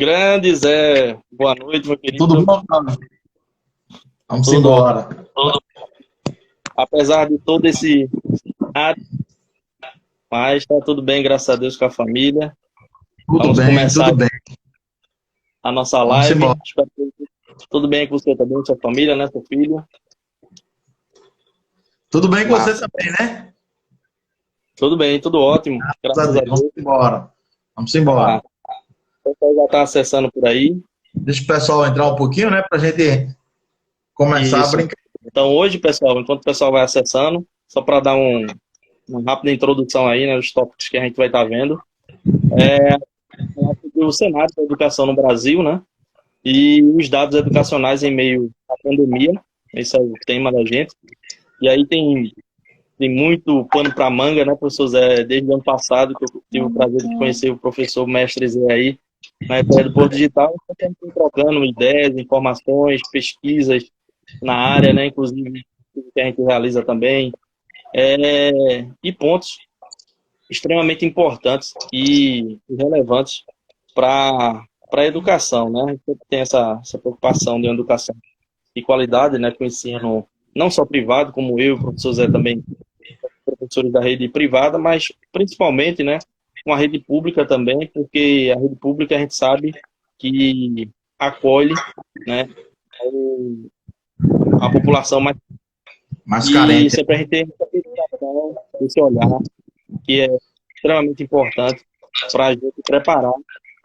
Grande Zé, boa noite, meu Tudo querido. bom, Carlos? Vamos Tudo, embora. apesar de todo esse ar, mas está tudo bem, graças a Deus, com a família. Tudo Vamos bem, começar tudo bem. a nossa Vamos embora. live. Espero que tudo bem com você também, sua família, né, seu filho? Tudo bem com você Massa. também, né? Tudo bem, tudo ótimo, Graças a graças a Deus. Vamos Deus. embora. Vamos Ah, embora. o pessoal já está acessando por aí. Deixa o pessoal entrar um pouquinho, né? Pra gente começar a Isso. brincar. Então, hoje, pessoal, enquanto o pessoal vai acessando, só para dar uma rápida introdução aí, né, os tópicos que a gente vai estar vendo, falar sobre o cenário da educação no Brasil, né? E os dados educacionais em meio à pandemia. Esse é o tema da gente. E aí tem muito pano para manga, né, professor Zé? Desde o ano passado que eu tive o prazer de conhecer o professor Mestre Zé aí, na ETE do Porto Digital, sempre a gente vem trocando ideias, informações, pesquisas na área, né, inclusive que a gente realiza também, e pontos extremamente importantes e relevantes para a educação, né? A gente sempre tem essa preocupação de uma educação de qualidade, né, com o ensino não só privado, como eu, o professor Zé também, professores da rede privada, mas principalmente, né, com a rede pública também, porque a rede pública a gente sabe que acolhe, né, a população mais, Mais e carente. sempre a gente tem essa preocupação, esse olhar que é extremamente importante para a gente preparar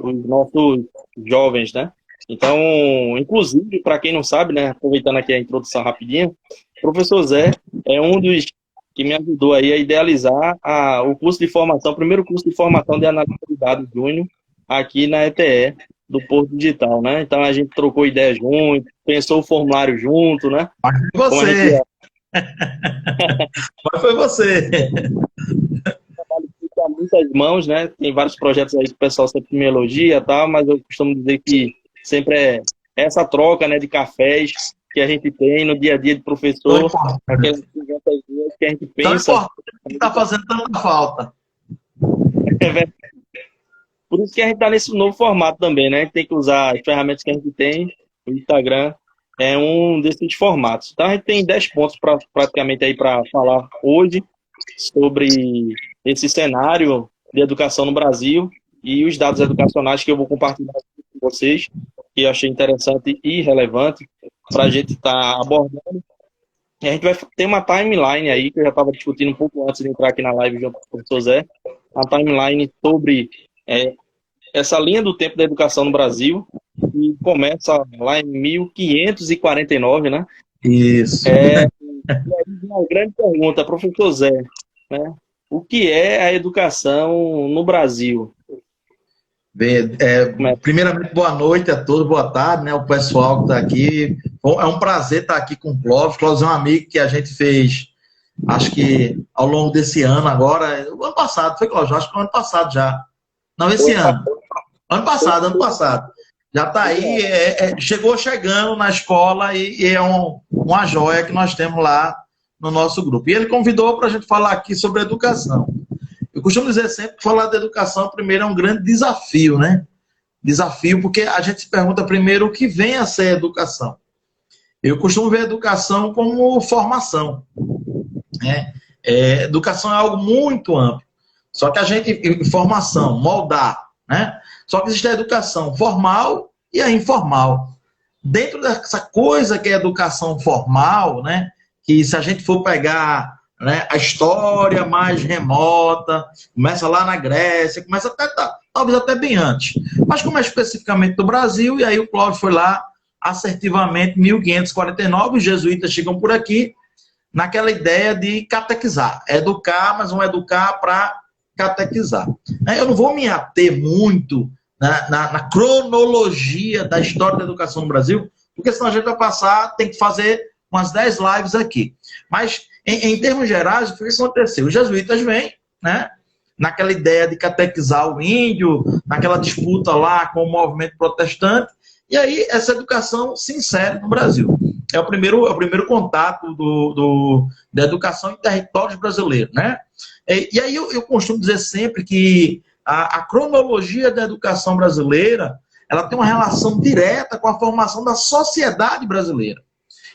os nossos jovens, né? Então, inclusive, para quem não sabe, né, aproveitando aqui a introdução rapidinho, o professor Zé é um dos que me ajudou aí a idealizar o curso de formação, o primeiro curso de formação de analista de dados júnior aqui na ETE do Porto Digital, né? Então a gente trocou ideias junto, pensou o formulário junto, né? Mas foi Como a gente você. Mas foi você. fica muitas mãos, né? Tem vários projetos aí que o pessoal sempre me elogia e tal, mas eu costumo dizer que sempre é essa troca, né, de cafés que a gente tem no dia a dia de Tão professor, aquelas importante. conversas que a gente Tão pensa. importante que está fazendo tanta falta. Por isso que a gente está nesse novo formato também, né? A gente tem que usar as ferramentas que a gente tem. O Instagram é um desses formatos. Então a gente tem 10 pontos praticamente aí para falar hoje sobre esse cenário de educação no Brasil e os dados educacionais que eu vou compartilhar com vocês, que eu achei interessante e relevante para a gente estar abordando. E a gente vai ter uma timeline aí, que eu já estava discutindo um pouco antes de entrar aqui na live junto com o professor Zé, uma timeline sobre é, essa linha do tempo da educação no Brasil, que começa lá em 1549, né? Isso. E aí vem uma grande pergunta, professor Zé, né? O que é a educação no Brasil? Bem, Como é? primeiramente, boa noite a todos, boa tarde, né? O pessoal que está aqui. Bom, é um prazer estar aqui com o Clóvis. Clóvis é um amigo que a gente fez, acho que ao longo desse ano agora, o ano passado, foi Clóvis? Acho que foi o ano passado já. Não, esse ano. Ano passado. Já está aí, chegou chegando na escola e é uma joia que nós temos lá no nosso grupo. E ele convidou para a gente falar aqui sobre educação. Eu costumo dizer sempre que falar de educação, primeiro, é um grande desafio, né? Desafio, porque a gente se pergunta primeiro o que vem a ser educação. Eu costumo ver a educação como formação, né? Educação é algo muito amplo. Só que a gente, formação, moldar, né? Só que existe a educação formal e a informal. Dentro dessa coisa que é a educação formal, né? Que se a gente for pegar, né, a história mais remota, começa lá na Grécia, começa até, talvez até bem antes. Mas como é especificamente do Brasil, e aí o Cláudio foi lá assertivamente, 1549, os jesuítas chegam por aqui, naquela ideia de catequizar. Educar, mas vão educar para catequizar. Eu não vou me ater muito na cronologia da história da educação no Brasil, porque senão a gente vai passar, tem que fazer umas 10 lives aqui. Mas, em termos gerais, o que aconteceu? Os jesuítas vêm, né, naquela ideia de catequizar o índio, naquela disputa lá com o movimento protestante, e aí essa educação se insere no Brasil. É o primeiro contato da educação em territórios brasileiros, né? E aí eu costumo dizer sempre que a cronologia da educação brasileira, ela tem uma relação direta com a formação da sociedade brasileira.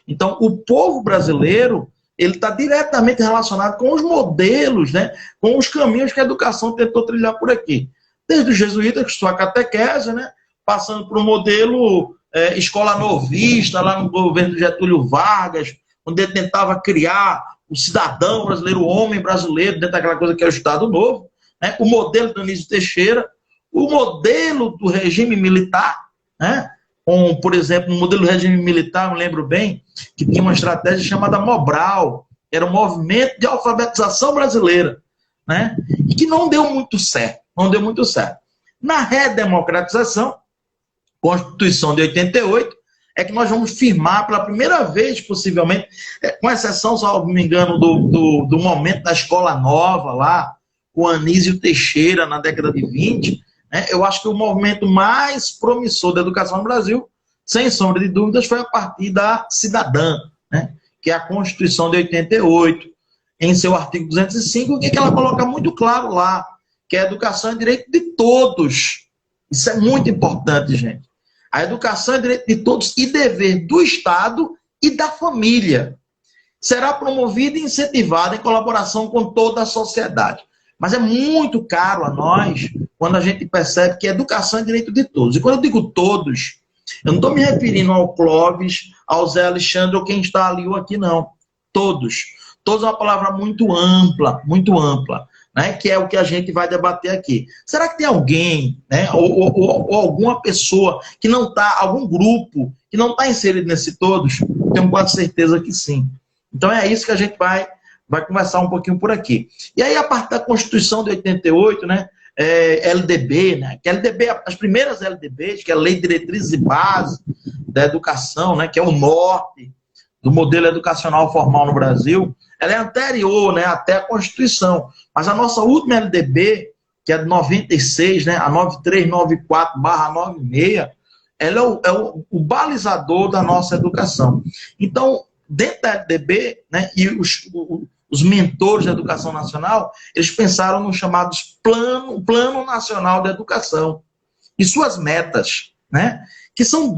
Então, o povo brasileiro, ele está diretamente relacionado com os modelos, né, com os caminhos que a educação tentou trilhar por aqui. Desde os jesuítas, que sua catequese, né, passando por um modelo escola novista, lá no governo de Getúlio Vargas, onde ele tentava criar o cidadão brasileiro, o homem brasileiro, dentro daquela coisa que é o Estado Novo, né, o modelo do Anísio Teixeira, o modelo do regime militar, né, com, por exemplo, o modelo do regime militar, eu lembro bem, que tinha uma estratégia chamada Mobral, era um movimento de alfabetização brasileira, né, e que não deu muito certo, não deu muito certo. Na redemocratização, Constituição de 88, é que nós vamos firmar pela primeira vez, possivelmente, com exceção, se não me engano, do momento da escola nova lá, com Anísio Teixeira na década de 20, né, eu acho que o movimento mais promissor da educação no Brasil, sem sombra de dúvidas, foi a partir da Cidadã, né, que é a Constituição de 88, em seu artigo 205, que ela coloca muito claro lá, que a educação é direito de todos. Isso é muito importante, gente. A educação é direito de todos e dever do Estado e da família. Será promovida e incentivada em colaboração com toda a sociedade. Mas é muito caro a nós quando a gente percebe que a educação é direito de todos. E quando eu digo todos, eu não estou me referindo ao Clóvis, ao Zé Alexandre ou quem está ali ou aqui, não. Todos. Todos é uma palavra muito ampla, né, que é o que a gente vai debater aqui. Será que tem alguém, né, ou alguma pessoa que não está, algum grupo que não está inserido nesse todos? Tenho quase certeza que sim. Então é isso que a gente vai conversar um pouquinho por aqui. E aí, a partir da Constituição de 88, né, LDB, né, que LDB, as primeiras LDBs, que é a Lei de Diretrizes e Bases da Educação, né, que é o norte do modelo educacional formal no Brasil, ela é anterior, né, até a Constituição. Mas a nossa última LDB, que é de 96, né, a 9394/96, ela é o balizador da nossa educação. Então, dentro da LDB, né, e os mentores da educação nacional, eles pensaram nos chamados Plano Nacional de Educação e suas metas, né, que são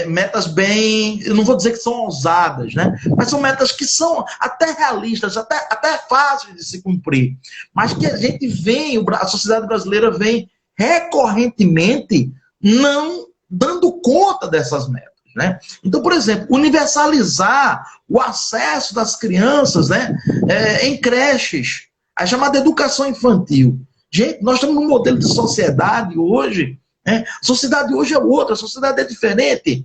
metas bem, eu não vou dizer que são ousadas, né? Mas são metas que são até realistas, até fáceis de se cumprir. Mas que a gente a sociedade brasileira vem recorrentemente não dando conta dessas metas, né? Então, por exemplo, universalizar o acesso das crianças, né, em creches, a chamada educação infantil. Gente, nós estamos num modelo de sociedade hoje. A sociedade hoje é outra, a sociedade é diferente.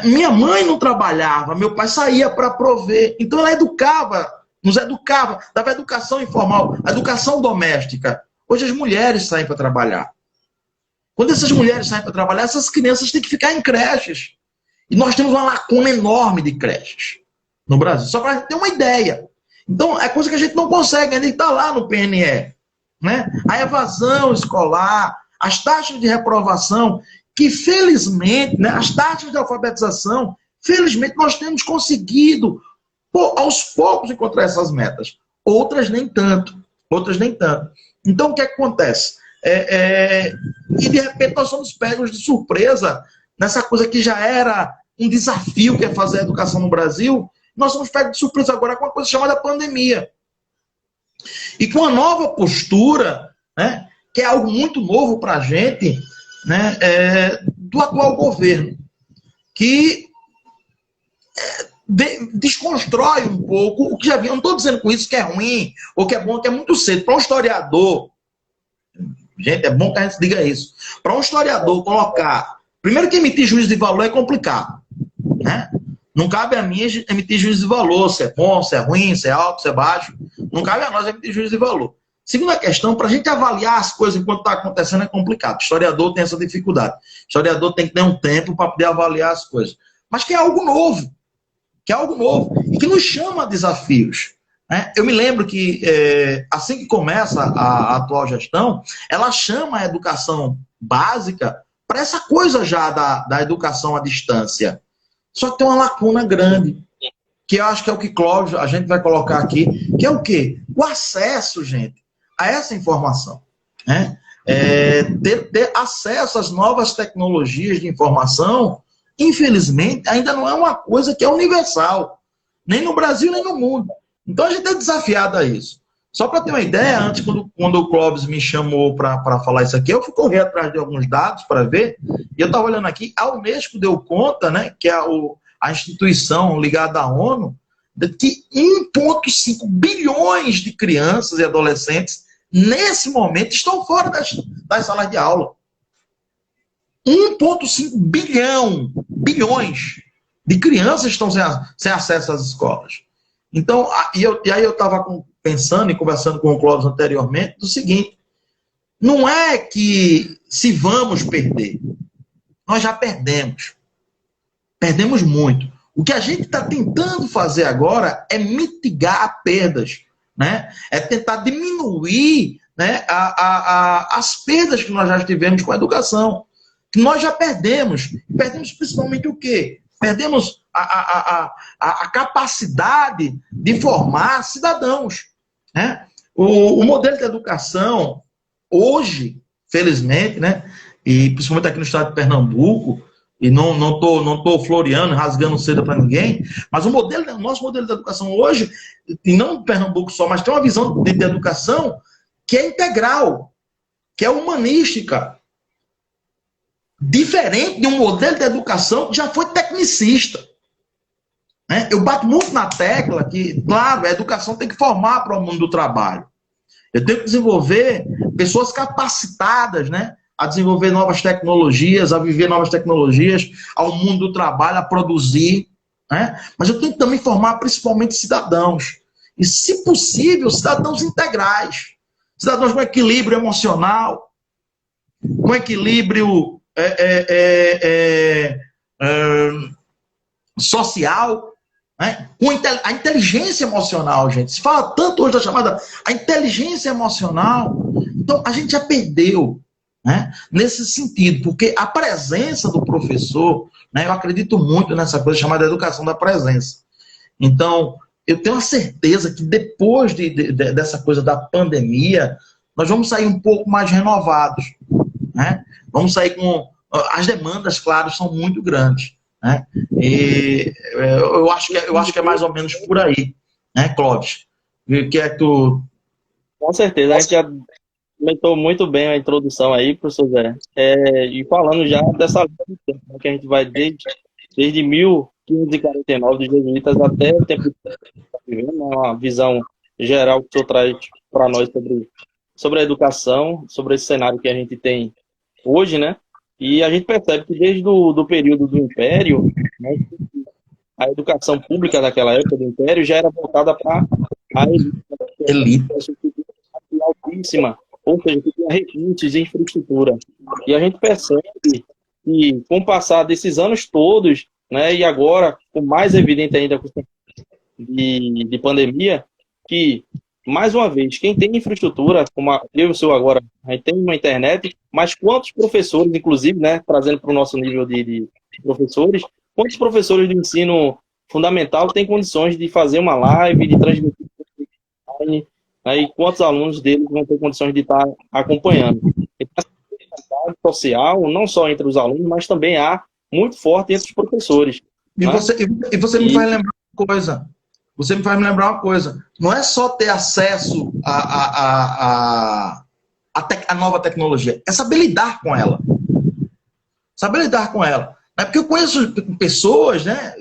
Minha mãe não trabalhava, meu pai saía para prover. Então ela nos educava, dava educação informal, a educação doméstica. Hoje as mulheres saem para trabalhar. Quando essas mulheres saem para trabalhar, essas crianças têm que ficar em creches. E nós temos uma lacuna enorme de creches no Brasil, só para ter uma ideia. Então é coisa que a gente não consegue, ainda está lá no PNE. Né? A evasão escolar, as taxas de reprovação, que felizmente, né, as taxas de alfabetização, felizmente nós temos conseguido, aos poucos, encontrar essas metas. Outras nem tanto. Então, o que acontece? E de repente nós somos pegos de surpresa nessa coisa que já era um desafio, que é fazer a educação no Brasil. Nós somos pegos de surpresa agora com uma coisa chamada pandemia. E com a nova postura, né, que é algo muito novo para a gente, né, do atual governo, que desconstrói um pouco o que já vinha. Eu não estou dizendo com isso que é ruim, ou que é bom, que é muito cedo. Para um historiador, gente, é bom que a gente diga isso. Para um historiador colocar... Primeiro que emitir juízo de valor é complicado, né? Não cabe a mim emitir juízo de valor, se é bom, se é ruim, se é alto, se é baixo. Não cabe a nós emitir juízo de valor. Segunda questão, para a gente avaliar as coisas enquanto está acontecendo é complicado. O historiador tem essa dificuldade. O historiador tem que ter um tempo para poder avaliar as coisas. Mas que é algo novo. E que nos chama a desafios. Né? Eu me lembro que, assim que começa a atual gestão, ela chama a educação básica para essa coisa já da educação à distância. Só que tem uma lacuna grande, que eu acho que é o que Cláudio, a gente vai colocar aqui, que é o quê? O acesso, gente, a essa informação. Né? ter acesso às novas tecnologias de informação, infelizmente, ainda não é uma coisa que é universal, nem no Brasil, nem no mundo. Então, a gente é desafiado a isso. Só para ter uma ideia, antes, quando o Clóvis me chamou para falar isso aqui, eu fui correr atrás de alguns dados para ver, e eu estava olhando aqui, a Unesco deu conta, né, que é a instituição ligada à ONU, de que 1,5 bilhões de crianças e adolescentes, nesse momento, estão fora das salas de aula. 1,5 bilhões de crianças estão sem acesso às escolas. Então, e aí eu estava pensando e conversando com o Clóvis anteriormente, do seguinte, não é que se vamos perder, nós já perdemos. Perdemos muito. O que a gente está tentando fazer agora é mitigar perdas, né? É tentar diminuir, né, as perdas que nós já tivemos com a educação. Que nós já perdemos. Perdemos principalmente o quê? Perdemos a capacidade de formar cidadãos, né? O modelo de educação, hoje, felizmente, né, e principalmente aqui no estado de Pernambuco, e não tô floreando, rasgando seda para ninguém, mas o nosso modelo de educação hoje, e não em Pernambuco só, mas tem uma visão de educação que é integral, que é humanística, diferente de um modelo de educação que já foi tecnicista. Né? Eu bato muito na tecla que, claro, a educação tem que formar para o mundo do trabalho. Eu tenho que desenvolver pessoas capacitadas, né, a desenvolver novas tecnologias, a viver novas tecnologias, ao mundo do trabalho, a produzir. Né? Mas eu tenho que também formar principalmente cidadãos. E, se possível, cidadãos integrais. Cidadãos com equilíbrio emocional, com equilíbrio social, né? Com a inteligência emocional, gente. Se fala tanto hoje da chamada a inteligência emocional. Então, a gente já perdeu, né, nesse sentido, porque a presença do professor, né, eu acredito muito nessa coisa chamada educação da presença. Então, eu tenho a certeza que depois dessa coisa da pandemia, nós vamos sair um pouco mais renovados, né? Vamos sair com... As demandas, claro, são muito grandes, né? E eu acho que é mais ou menos por aí, né, Clóvis? O que é que tu... Com certeza, a gente já comentou muito bem a introdução aí, professor Zé. E falando já dessa linha do tempo, né, que a gente vai desde 1549 dos jesuítas até o tempo que está vivendo, uma visão geral que o senhor traz para nós sobre a educação, sobre esse cenário que a gente tem hoje, né? E a gente percebe que desde do período do Império, né, a educação pública daquela época do Império já era voltada para a elite altíssima, ou seja, que tinha recursos de infraestrutura. E a gente percebe que, com o passar desses anos todos, né, e agora, com mais evidente ainda com de pandemia, que, mais uma vez, quem tem infraestrutura, como eu e o senhor agora, a gente tem uma internet, mas quantos professores, inclusive, né, trazendo para o nosso nível de professores, quantos professores do ensino fundamental têm condições de fazer uma live, de transmitir online, né, e quantos alunos deles vão ter condições de estar acompanhando? Então, essa desigualdade social, não só entre os alunos, mas também há muito forte entre os professores. E, né? você me faz lembrar uma coisa. Você me faz me lembrar uma coisa. Não é só ter acesso à nova tecnologia. É saber lidar com ela. Saber lidar com ela. É porque eu conheço pessoas, né,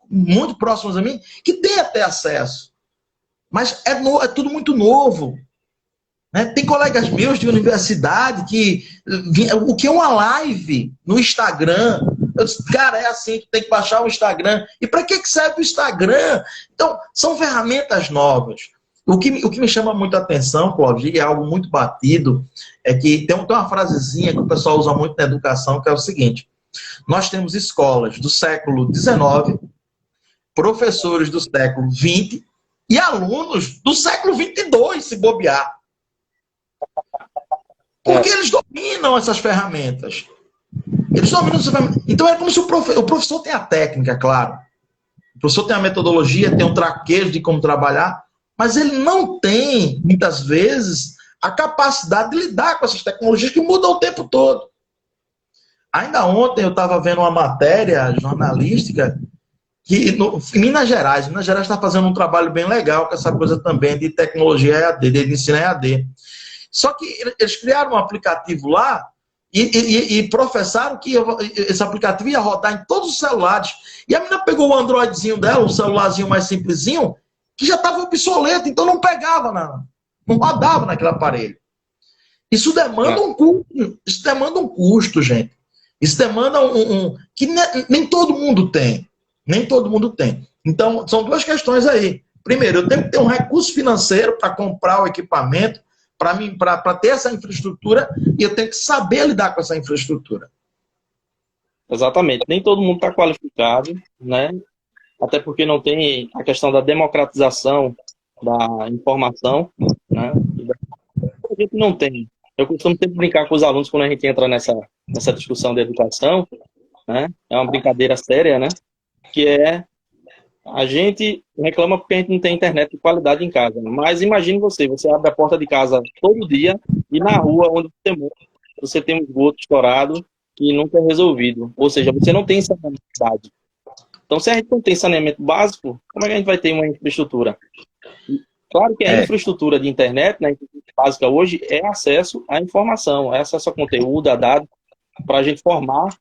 muito próximas a mim, que têm até acesso. Mas é tudo muito novo. Né? Tem colegas meus de universidade que... O que é uma live no Instagram? Eu disse, cara, é assim, tu tem que baixar o Instagram. E para que serve o Instagram? Então, são ferramentas novas. O que me chama muito a atenção, Clóvis, e é algo muito batido, é que tem uma frasezinha que o pessoal usa muito na educação, que é o seguinte: nós temos escolas do século XIX, professores do século XX e alunos do século XXII, se bobear. Porque eles dominam essas ferramentas. Eles dominam essas ferramentas. Então é como se o professor tem a técnica, claro. O professor tem a metodologia, tem um traquejo de como trabalhar, mas ele não tem, muitas vezes, a capacidade de lidar com essas tecnologias que mudam o tempo todo. Ainda ontem eu estava vendo uma matéria jornalística que em Minas Gerais está fazendo um trabalho bem legal com essa coisa também de tecnologia EAD, de ensino EAD. Só que eles criaram um aplicativo lá e professaram que esse aplicativo ia rodar em todos os celulares. E a menina pegou o Androidzinho dela, um celularzinho mais simplesinho, que já estava obsoleto, então não pegava, não rodava naquele aparelho. Isso demanda um custo, gente. Isso demanda que nem todo mundo tem. Nem todo mundo tem. Então, são duas questões aí. Primeiro, eu tenho que ter um recurso financeiro para comprar o equipamento, para ter essa infraestrutura, e eu tenho que saber lidar com essa infraestrutura. Exatamente. Nem todo mundo está qualificado, né? Até porque não tem a questão da democratização da informação, né? A gente não tem. Eu costumo sempre brincar com os alunos quando a gente entra nessa discussão de educação, né? É uma brincadeira séria, né? Que é a gente reclama porque a gente não tem internet de qualidade em casa. Mas imagine você abre a porta de casa todo dia e na rua onde você mora, você tem um esgoto estourado que nunca é resolvido. Ou seja, você não tem saneamento básico. Então, se a gente não tem saneamento básico, como é que a gente vai ter uma infraestrutura? Claro que a infraestrutura de internet, né, básica hoje, é acesso à informação, é acesso a conteúdo, a dados, para a gente formar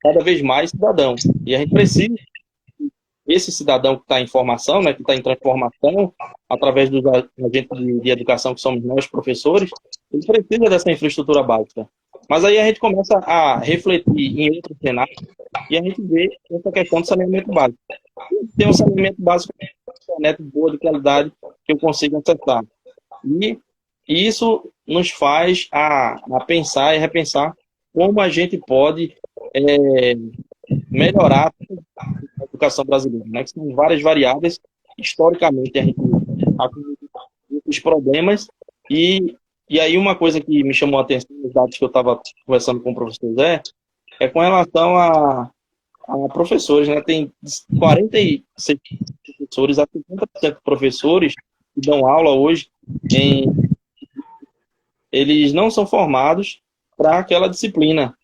cada vez mais cidadão. E a gente precisa, esse cidadão que está em formação, né, que está em transformação, através dos agentes de educação, que somos nós, professores, ele precisa dessa infraestrutura básica. Mas aí a gente começa a refletir em outros cenários e a gente vê essa questão do saneamento básico. Tem um saneamento básico, internet boa, de qualidade, que eu consigo acessar. E isso nos faz a pensar e repensar como a gente pode melhorar a educação brasileira, né? Que são várias variáveis. Historicamente, a gente acumula muitos problemas e aí uma coisa que me chamou a atenção nos dados que eu estava conversando com o professor Zé é com relação a professores, né? Tem 46 professores, a 50% de professores que dão aula hoje, eles não são formados para aquela disciplina,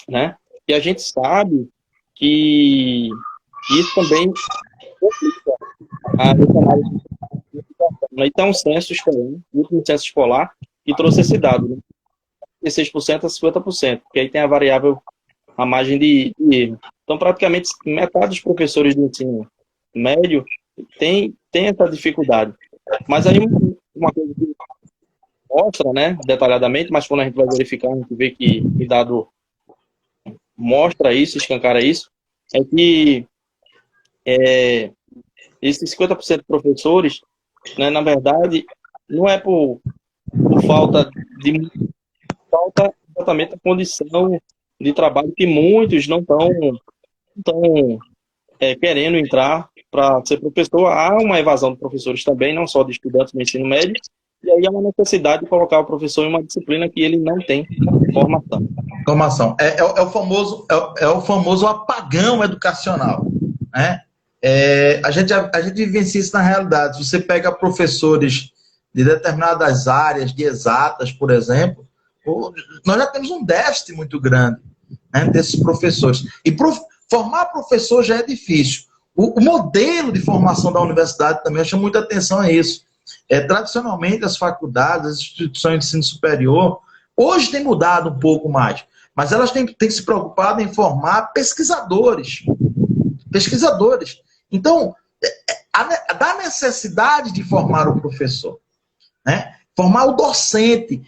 né? E a gente sabe que isso também complica a análise de educação. Então, o censo escolar, o último censo escolar, que trouxe esse dado, né? De 6% a 50%, porque aí tem a variável, a margem de erro. Então, praticamente, metade dos professores do ensino médio tem essa dificuldade. Mas aí, uma coisa que mostra, né, detalhadamente, mas quando a gente vai verificar, a gente vê que o dado mostra isso, escancara isso, é que esses 50% de professores, né, na verdade, não é por falta exatamente a condição de trabalho que muitos não estão querendo entrar para ser professor. Há uma evasão de professores também, não só de estudantes do ensino médio, e aí há uma necessidade de colocar o professor em uma disciplina que ele não tem formação. É o famoso apagão educacional, né? A gente vivencia isso na realidade. Se você pega professores de determinadas áreas, de exatas, por exemplo, nós já temos um déficit muito grande, né, desses professores. E formar professor já é difícil. O modelo de formação da universidade também chama muita atenção a isso. Tradicionalmente, as faculdades, as instituições de ensino superior, hoje tem mudado um pouco mais, mas elas têm se preocupado em formar pesquisadores. Então, da necessidade de formar o professor, né? Formar o docente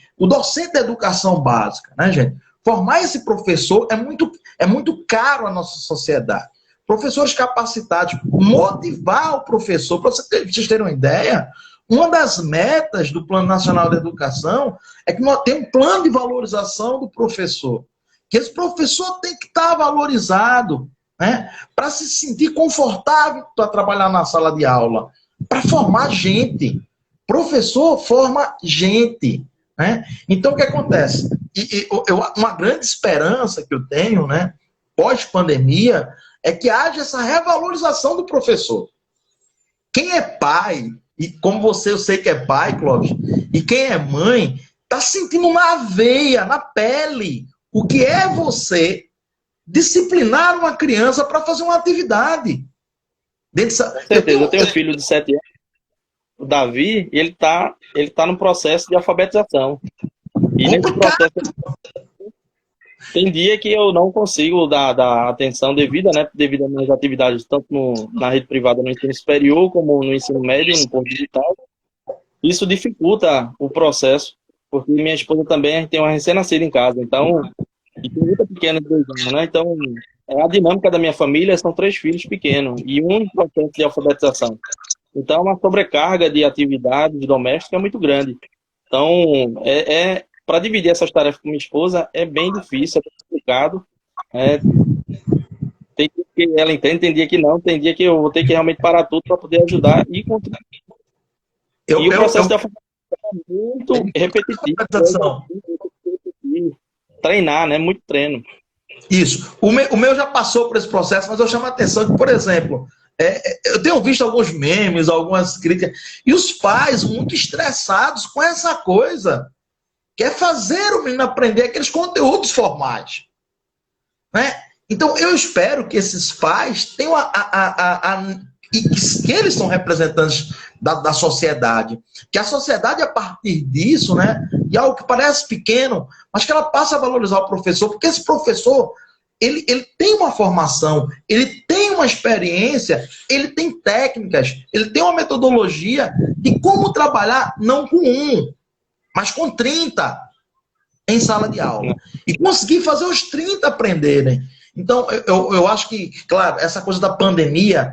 da educação básica, né, gente? Formar esse professor é muito caro à nossa sociedade. Professores capacitados, motivar o professor, para vocês terem uma ideia, uma das metas do Plano Nacional de Educação é que nós temos um plano de valorização do professor. Que esse professor tem que estar valorizado, né, para se sentir confortável para trabalhar na sala de aula, para formar gente. Professor forma gente, né? Então, o que acontece? Uma grande esperança que eu tenho, né, pós-pandemia, é que haja essa revalorização do professor. Quem é pai e como você, eu sei que é pai, Clóvis, e quem é mãe, está sentindo na veia, na pele, o que é você disciplinar uma criança para fazer uma atividade. Com certeza, eu tenho um filho de 7 anos, o Davi, e ele tá no processo de alfabetização. E nesse processo tem dia que eu não consigo dar atenção devida, né, devido às minhas atividades, tanto na rede privada no ensino superior, como no ensino médio, no ponto digital. Isso dificulta o processo, porque minha esposa também, a gente tem uma recém-nascida em casa, então, e tem muita pequena de 2 anos, né, então, a dinâmica da minha família são 3 filhos pequenos, e um em processo de alfabetização. Então, uma sobrecarga de atividades domésticas é muito grande. Então, para dividir essas tarefas com minha esposa é bem difícil, é bem complicado. Tem dia que ela entende, tem dia que não, tem dia que eu vou ter que realmente parar tudo para poder ajudar e contribuir. E o processo de alfabetização é muito repetitivo. Treinar, né? Muito treino. Isso. O meu já passou por esse processo, mas eu chamo a atenção que, por exemplo, eu tenho visto alguns memes, algumas críticas, e os pais muito estressados com essa coisa. Quer fazer o menino aprender aqueles conteúdos formais. Né? Então, eu espero que esses pais tenham e que eles são representantes da sociedade. Que a sociedade, a partir disso, né, e algo que parece pequeno, mas que ela passa a valorizar o professor, porque esse professor, ele tem uma formação, ele tem uma experiência, ele tem técnicas, ele tem uma metodologia de como trabalhar, não com mas com 30 em sala de aula. E conseguir fazer os 30 aprenderem. Então, eu acho que, claro, essa coisa da pandemia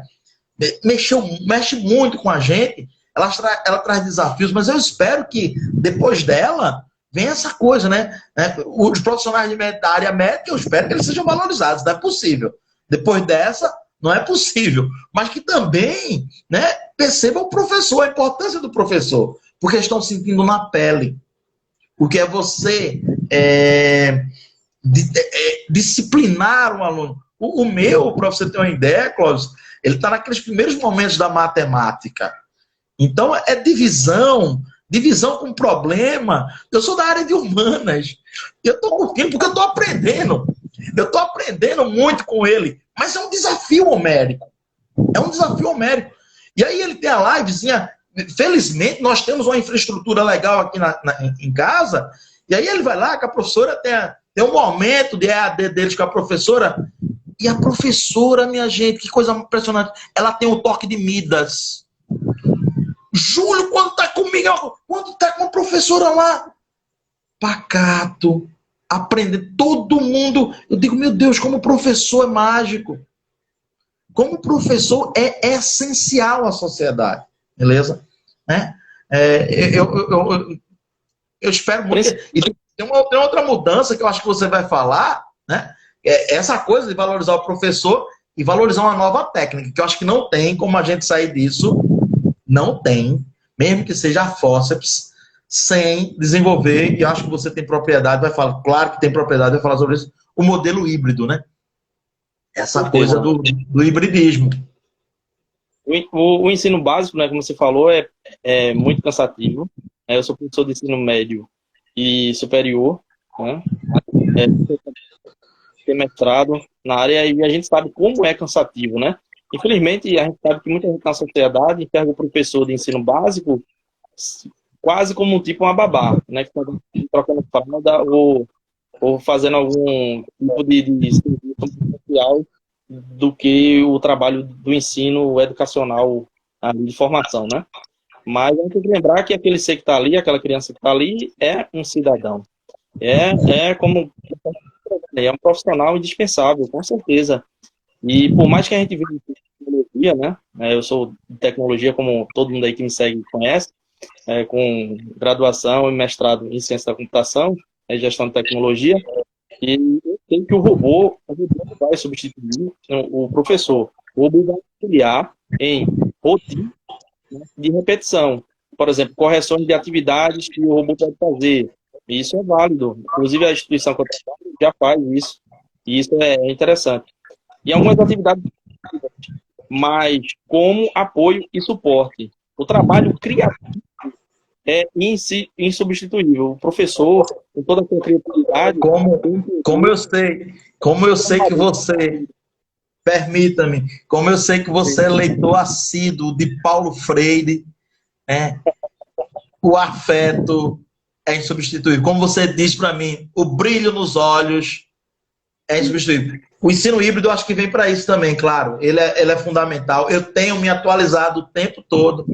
mexe muito com a gente, ela traz desafios, mas eu espero que, depois dela, venha essa coisa, né? Os profissionais da área médica, eu espero que eles sejam valorizados, não é possível. Depois dessa, não é possível. Mas que também, né, percebam o professor, a importância do professor, porque estão sentindo na pele o que é você disciplinar um aluno. O meu, para você ter uma ideia, Clóvis, ele está naqueles primeiros momentos da matemática. Então, é divisão com problema. Eu sou da área de humanas. Eu estou curtindo porque eu estou aprendendo. Eu estou aprendendo muito com ele. Mas é um desafio homérico. É um desafio homérico. E aí ele tem a livezinha. Felizmente, nós temos uma infraestrutura legal aqui em casa. E aí ele vai lá, que a professora tem um momento de EAD deles com a professora. E a professora, minha gente, que coisa impressionante. Ela tem o toque de Midas. Júlio, quando tá comigo, quando tá com a professora lá, pacato, aprender, todo mundo. Eu digo, meu Deus, como o professor é mágico. Como o professor é essencial à sociedade. Beleza? Né? Eu espero muito. E tem outra mudança que eu acho que você vai falar, né? Essa coisa de valorizar o professor e valorizar uma nova técnica, que eu acho que não tem como a gente sair disso. Não tem, mesmo que seja a fórceps, sem desenvolver, e acho que você tem propriedade, vai falar, claro que tem propriedade, vai falar sobre isso, o modelo híbrido, né? Essa coisa do hibridismo. O ensino básico, né, como você falou, é muito cansativo. Eu sou professor de ensino médio e superior, né? Tem mestrado na área e a gente sabe como é cansativo, né? Infelizmente, a gente sabe que muita gente na sociedade enxerga o professor de ensino básico quase como uma babá, né? Que está trocando fralda ou fazendo algum tipo de serviço social do que o trabalho do ensino educacional de formação, né? Mas a gente tem que lembrar que aquele ser que está ali, aquela criança que está ali, é um cidadão. É um profissional indispensável, com certeza. E por mais que a gente veja tecnologia, né? Eu sou de tecnologia, como todo mundo aí que me segue conhece, com graduação e mestrado em ciência da computação, gestão de tecnologia, e eu sei que o robô vai substituir o professor. O robô vai auxiliar em rotina, né, de repetição. Por exemplo, correções de atividades que o robô pode fazer. E isso é válido. Inclusive, a instituição que eu trabalho já faz isso. E isso é interessante. E algumas atividades, mas como apoio e suporte. O trabalho criativo é insubstituível. O professor, com toda a sua criatividade... Como eu sei que você... Permita-me, como eu sei que você é leitor assíduo de Paulo Freire, né? O afeto é insubstituível. Como você disse para mim, o brilho nos olhos é insubstituível. O ensino híbrido eu acho que vem para isso também, claro. Ele é fundamental. Eu tenho me atualizado o tempo todo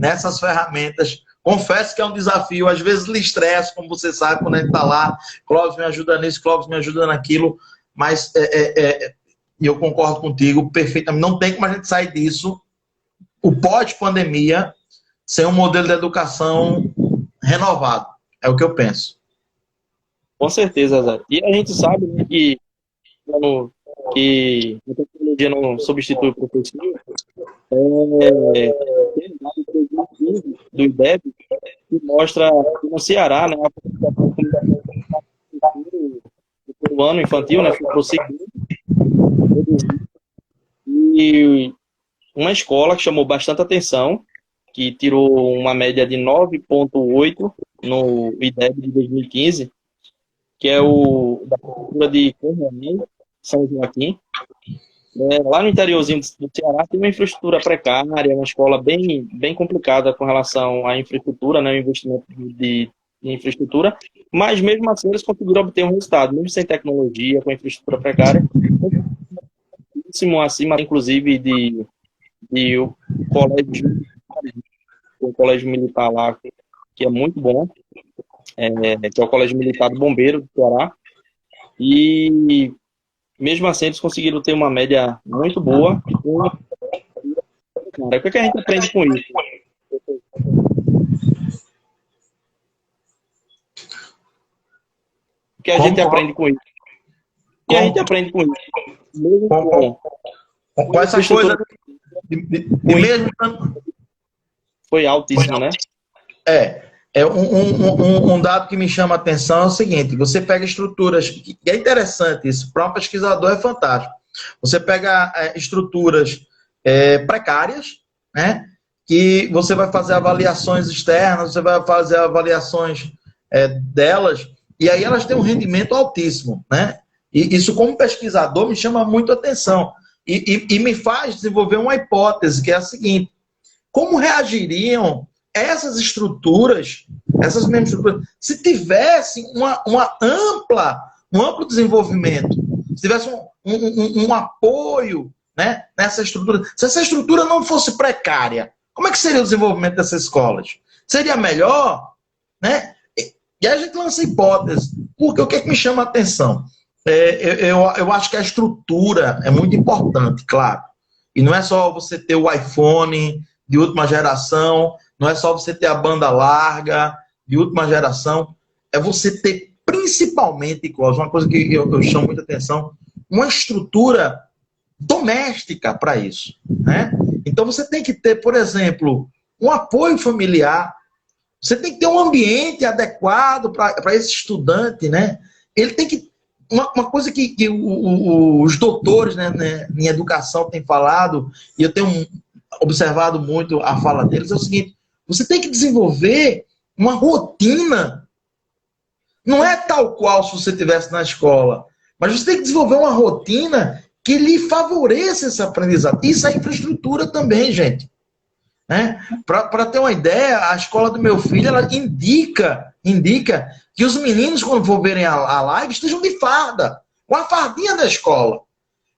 nessas ferramentas. Confesso que é um desafio. Às vezes lhe estresse, como você sabe, quando a gente está lá. Clóvis me ajuda nisso, Clóvis me ajuda naquilo. Mas eu concordo contigo perfeitamente. Não tem como a gente sair disso, o pós-pandemia, sem um modelo de educação renovado. É o que eu penso. Com certeza, Zé. E a gente sabe, né, que a tecnologia não substitui o professor. Tem um dado de 2015 do IDEB que mostra que no Ceará, né, a do ano infantil, né, foi prosseguindo. E uma escola que chamou bastante atenção, que tirou uma média de 9,8 no IDEB de 2015, que é o da prefeitura de Conramin, São Joaquim. Lá no interiorzinho do Ceará tem uma infraestrutura precária, uma escola bem complicada com relação à infraestrutura, né, o investimento de infraestrutura, mas mesmo assim eles conseguiram obter um resultado, mesmo sem tecnologia, com infraestrutura precária, acima, inclusive, de o colégio militar lá, que é muito bom, que é o Colégio Militar do Bombeiro do Ceará, e mesmo assim eles conseguiram ter uma média muito boa. O que a gente aprende com isso? O que a gente aprende com isso? O que a gente aprende com isso? Mesmo com essa coisa de mesmo... Foi altíssimo, né? Um dado que me chama a atenção é o seguinte: você pega estruturas, e é interessante isso, para um pesquisador é fantástico. Você pega estruturas precárias, né? Que você vai fazer avaliações externas, você vai fazer avaliações delas, e aí elas têm um rendimento altíssimo, né? E isso, como pesquisador, me chama muito a atenção. E me faz desenvolver uma hipótese, que é a seguinte: como reagiriam essas estruturas, essas mesmas estruturas, se tivessem um amplo desenvolvimento, se tivesse um apoio, né, nessa estrutura? Se essa estrutura não fosse precária, como é que seria o desenvolvimento dessas escolas? Seria melhor, né? E aí a gente lança hipótese, porque o que é que me chama a atenção? Eu acho que a estrutura é muito importante, claro. E não é só você ter o iPhone de última geração, não é só você ter a banda larga de última geração, é você ter principalmente, Cláudio, uma coisa que eu chamo muita atenção, uma estrutura doméstica para isso, né? Então você tem que ter, por exemplo, um apoio familiar, você tem que ter um ambiente adequado para esse estudante, né? Ele tem que... Uma coisa que os doutores, né, em educação têm falado, e eu tenho observado muito a fala deles, é o seguinte: você tem que desenvolver uma rotina. Não é tal qual se você estivesse na escola, mas você tem que desenvolver uma rotina que lhe favoreça esse aprendizado. Isso é infraestrutura também, gente. Né? Para ter uma ideia, a escola do meu filho, ela indica que os meninos, quando for verem a live, estejam de farda, com a fardinha da escola.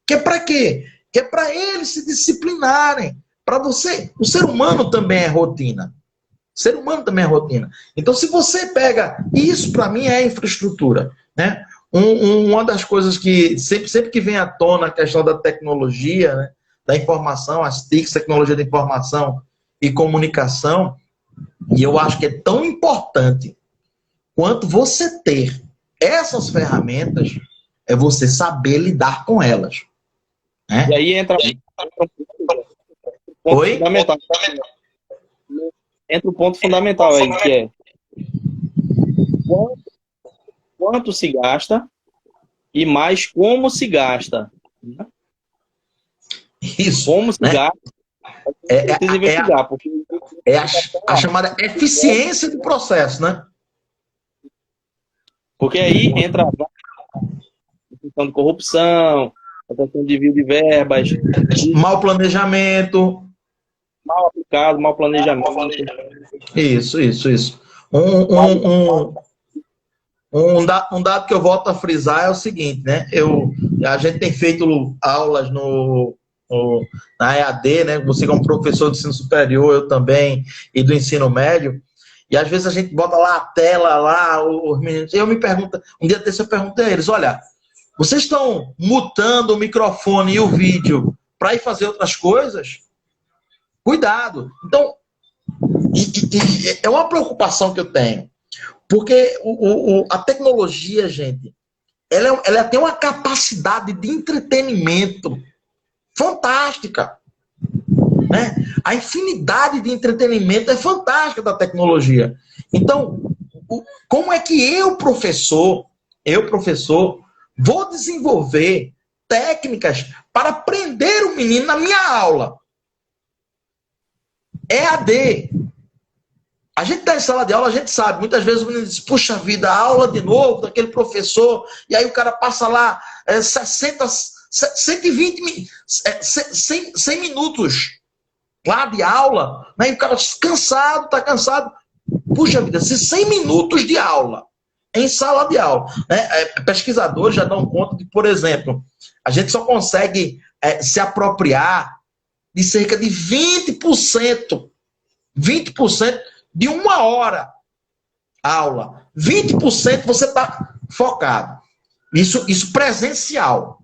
Que é para quê? Que é para eles se disciplinarem. Para você, o ser humano também é rotina. O ser humano também é rotina. Então, se você pega... Isso, para mim, é infraestrutura. Né? Uma das coisas que sempre que vem à tona a questão da tecnologia, né? Da informação, as TICs, tecnologia de informação e comunicação, e eu acho que é tão importante quanto você ter essas ferramentas, é você saber lidar com elas. Né? E aí entra o ponto fundamental. Entra o ponto fundamental aí, que é quanto se gasta e mais como se gasta. Né? Isso. Como se gasta Precisa investigar, porque é a chamada eficiência do processo, né? Porque aí entra a questão de corrupção, a questão de desvio de verbas, Mau planejamento. mal aplicado, mal planejamento. Isso. Um dado que eu volto a frisar é o seguinte, né? A gente tem feito aulas na EAD, né? Você como professor de ensino superior, eu também, e do ensino médio, e às vezes a gente bota lá a tela, lá, os meninos, eu me pergunto, um dia desse eu perguntei a eles, olha, vocês estão mutando o microfone e o vídeo para ir fazer outras coisas? Cuidado. Então, é uma preocupação que eu tenho. Porque a tecnologia, gente, ela tem uma capacidade de entretenimento fantástica. Né? A infinidade de entretenimento é fantástica da tecnologia. Então, como é que eu, professor, vou desenvolver técnicas para prender o menino na minha aula? EAD. A gente está em sala de aula, a gente sabe, muitas vezes o menino diz, puxa vida, aula de novo daquele professor, e aí o cara passa lá 120, 100 minutos lá de aula, né? E o cara está cansado. Puxa vida, se 100 minutos de aula em sala de aula, né? Pesquisadores já dão conta de, por exemplo, a gente só consegue se apropriar de cerca de 20% de uma hora aula. 20% você está focado. Isso presencial.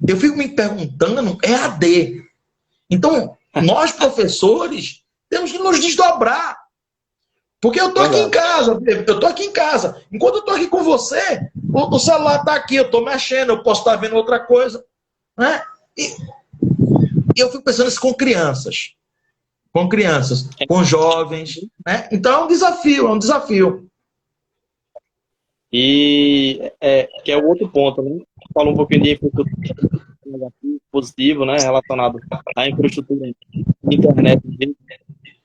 Eu fico me perguntando, EAD. Então, nós, professores, temos que nos desdobrar. Porque eu estou aqui em casa. Enquanto eu estou aqui com você, o celular está aqui, eu estou mexendo, eu posso estar vendo outra coisa. Né? E eu fico pensando isso com crianças, com jovens, né? Então é um desafio. E que é o outro ponto, né? Falou um pouquinho de infraestrutura negativo, positivo, né? Relacionado à infraestrutura de internet, de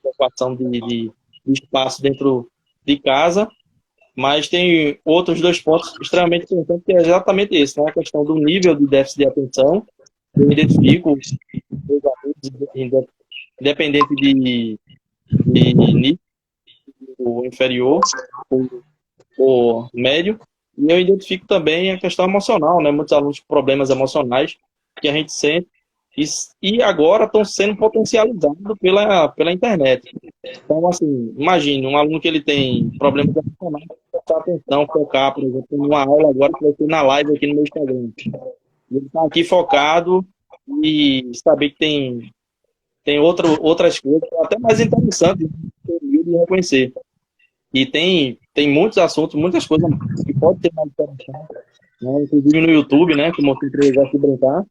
ocupação de espaço dentro de casa, mas tem outros dois pontos extremamente importantes, que é exatamente esse, né? A questão do nível de déficit de atenção. Eu identifico meus alunos, independente de nível inferior ou médio, e eu identifico também a questão emocional, né? Muitos alunos com problemas emocionais que a gente sente e agora estão sendo potencializados pela internet. Então, assim, imagine um aluno que ele tem problemas emocionais, prestar atenção, focar, por exemplo, numa aula agora que vai ser na live aqui no meu Instagram. Ele está aqui focado e saber que tem outras coisas até mais interessantes de reconhecer. E tem muitos assuntos, muitas coisas que podem ser mais interessantes, né? Inclusive no YouTube, né? Como eu sempre gosto de brincar.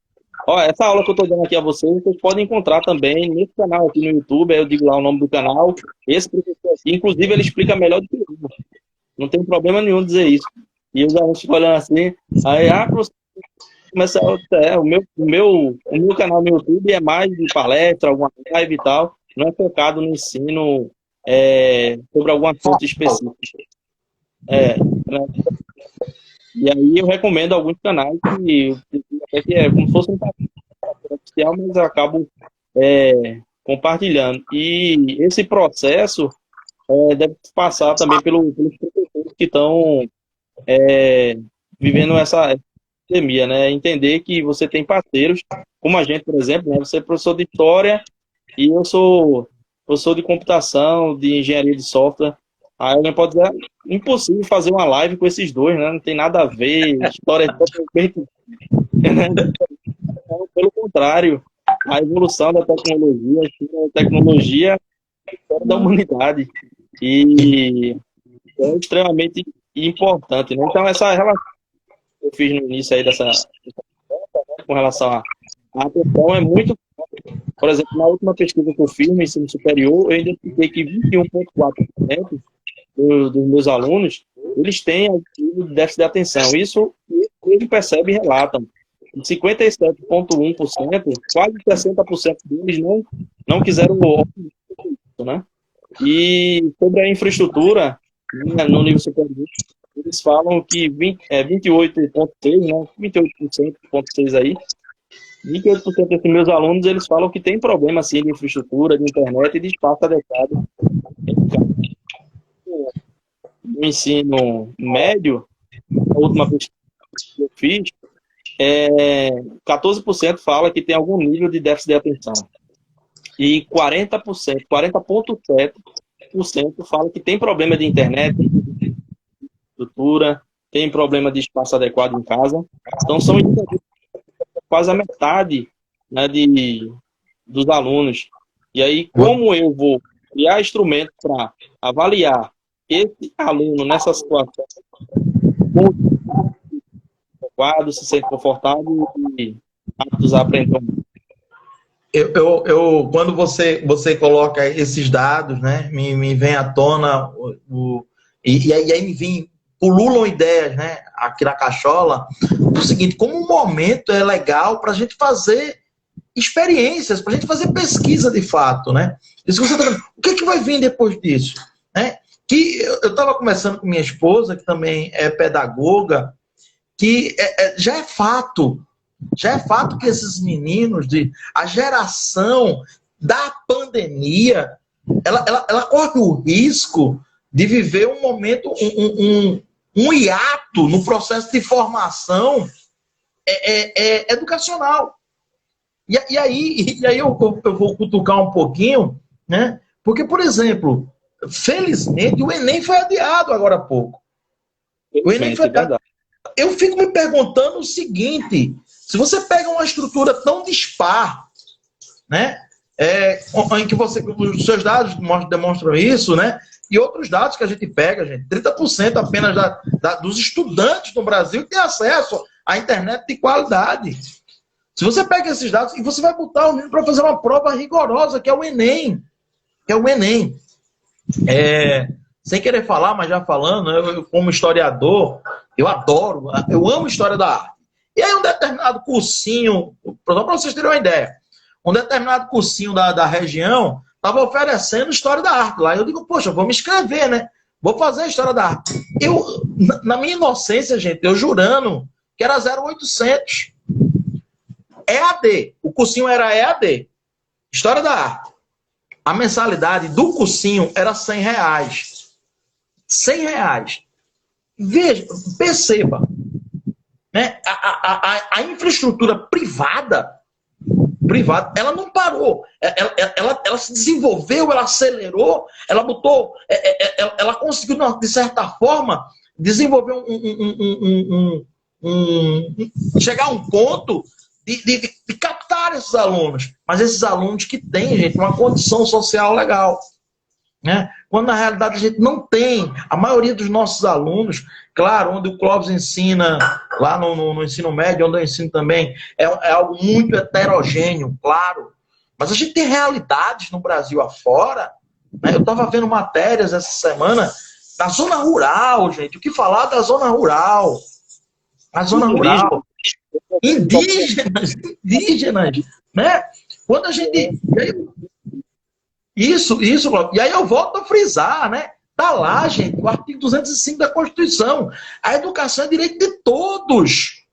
Ó, essa aula que eu estou dando aqui a vocês podem encontrar também nesse canal aqui no YouTube. Aí eu digo lá o nome do canal. Esse professor aqui, inclusive, ele explica melhor do que eu. Não tem problema nenhum dizer isso. E os alunos ficam olhando assim. Aí, professor, começa o meu canal no YouTube é mais de palestra, alguma live e tal. Não é focado no ensino sobre algum assunto específico. Né? E aí eu recomendo alguns canais que é como se fosse um canal oficial, mas eu acabo compartilhando. E esse processo deve passar também pelos professores que estão vivendo essa pandemia, né? Entender que você tem parceiros, como a gente, por exemplo, né? Você é professor de história e eu sou professor de computação, de engenharia de software. Aí alguém pode dizer, impossível fazer uma live com esses dois, né? Não tem nada a ver, história é totalmente... Pelo contrário, a evolução da tecnologia é a história da humanidade. E é extremamente importante, né? Então, essa relação que eu fiz no início aí dessa com relação à atenção é muito... Por exemplo, na última pesquisa que eu fiz no ensino superior, eu identifiquei que 21,4% dos meus alunos, eles têm déficit de atenção. Isso eles percebem e relatam. 57,1%, quase 60% deles não quiseram o né? E sobre a infraestrutura, né, no nível superior, eles falam que 28,6%, né? 28,6% aí, 28% desses meus alunos, eles falam que tem problema, assim, de infraestrutura, de internet e de espaço adequado. No ensino médio, a última pesquisa que eu fiz, 14% fala que tem algum nível de déficit de atenção. E 40,7% fala que tem problema de internet, de estrutura, tem problema de espaço adequado em casa. Então, são quase a metade, né, dos alunos. E aí, como eu vou criar instrumentos para avaliar esse aluno nessa situação, adequado, se sente confortável e aptos a aprender? Quando você coloca esses dados, né, me vem à tona e aí me vem, pululam ideias, né, aqui na cachola, o seguinte: como um momento é legal para a gente fazer experiências, para a gente fazer pesquisa de fato, né? Isso que você tá vendo. O que vai vir depois disso, né? Que eu estava conversando com minha esposa, que também é pedagoga, que já é fato que esses meninos, a geração da pandemia, ela corre o risco de viver um momento, um hiato no processo de formação educacional. E aí eu vou cutucar um pouquinho, né? Porque, por exemplo, felizmente o Enem foi adiado agora há pouco. O Enem foi adiado. Eu fico me perguntando o seguinte: se você pega uma estrutura tão dispar, né, em que os seus dados demonstram isso, né, e outros dados que a gente pega, gente, 30% apenas dos estudantes no Brasil têm acesso à internet de qualidade. Se você pega esses dados e você vai botar o menino para fazer uma prova rigorosa, que é o Enem, sem querer falar, mas já falando, eu como historiador, eu amo história da arte. E aí um determinado cursinho, para vocês terem uma ideia, um determinado cursinho da região estava oferecendo história da arte lá. Eu digo, poxa, vou me inscrever, né? Vou fazer a história da arte. Na minha inocência, gente, eu jurando que era 0,800. EAD. O cursinho era EAD. História da arte. A mensalidade do cursinho era R$100. R$100. Veja, perceba, né? A infraestrutura privada, ela não parou. Ela se desenvolveu, ela acelerou, ela botou, ela conseguiu, de certa forma, desenvolver chegar a um ponto de captar esses alunos. Mas esses alunos que têm, gente, uma condição social legal, né? Quando na realidade a gente não tem. A maioria dos nossos alunos, claro, onde o Clóvis ensina, lá no ensino médio, onde eu ensino também, é algo muito heterogêneo, claro. Mas a gente tem realidades no Brasil afora, né? Eu estava vendo matérias essa semana da zona rural, gente. O que falar da zona rural? A zona rural. Indígenas, né? Quando a gente... Isso, e aí eu volto a frisar, né? Tá lá, gente, o artigo 205 da Constituição. A educação é direito de todos.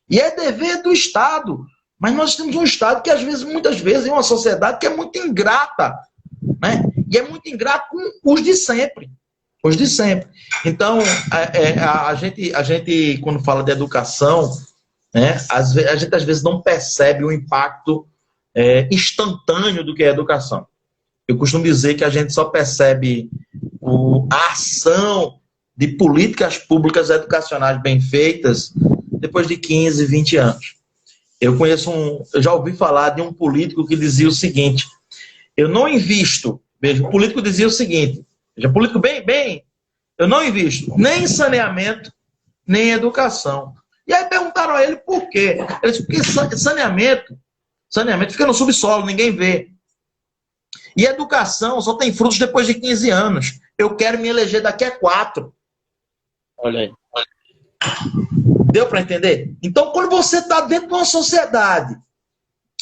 E é dever do Estado. Mas nós temos um Estado que, muitas vezes, é uma sociedade que é muito ingrata, né? E é muito ingrato com os de sempre. Os de sempre. Então, a gente, quando fala de educação, né, a gente às vezes não percebe o impacto instantâneo do que é educação. Eu costumo dizer que a gente só percebe a ação de políticas públicas educacionais bem feitas depois de 15, 20 anos. Eu já ouvi falar de um político que dizia o seguinte: eu não invisto, veja, o político dizia o seguinte, veja, político bem, eu não invisto nem em saneamento, nem em educação. E aí perguntaram a ele por quê. Ele disse, porque saneamento fica no subsolo, ninguém vê. E educação só tem frutos depois de 15 anos. Eu quero me eleger daqui a 4. Olha aí. Deu para entender? Então, quando você está dentro de uma sociedade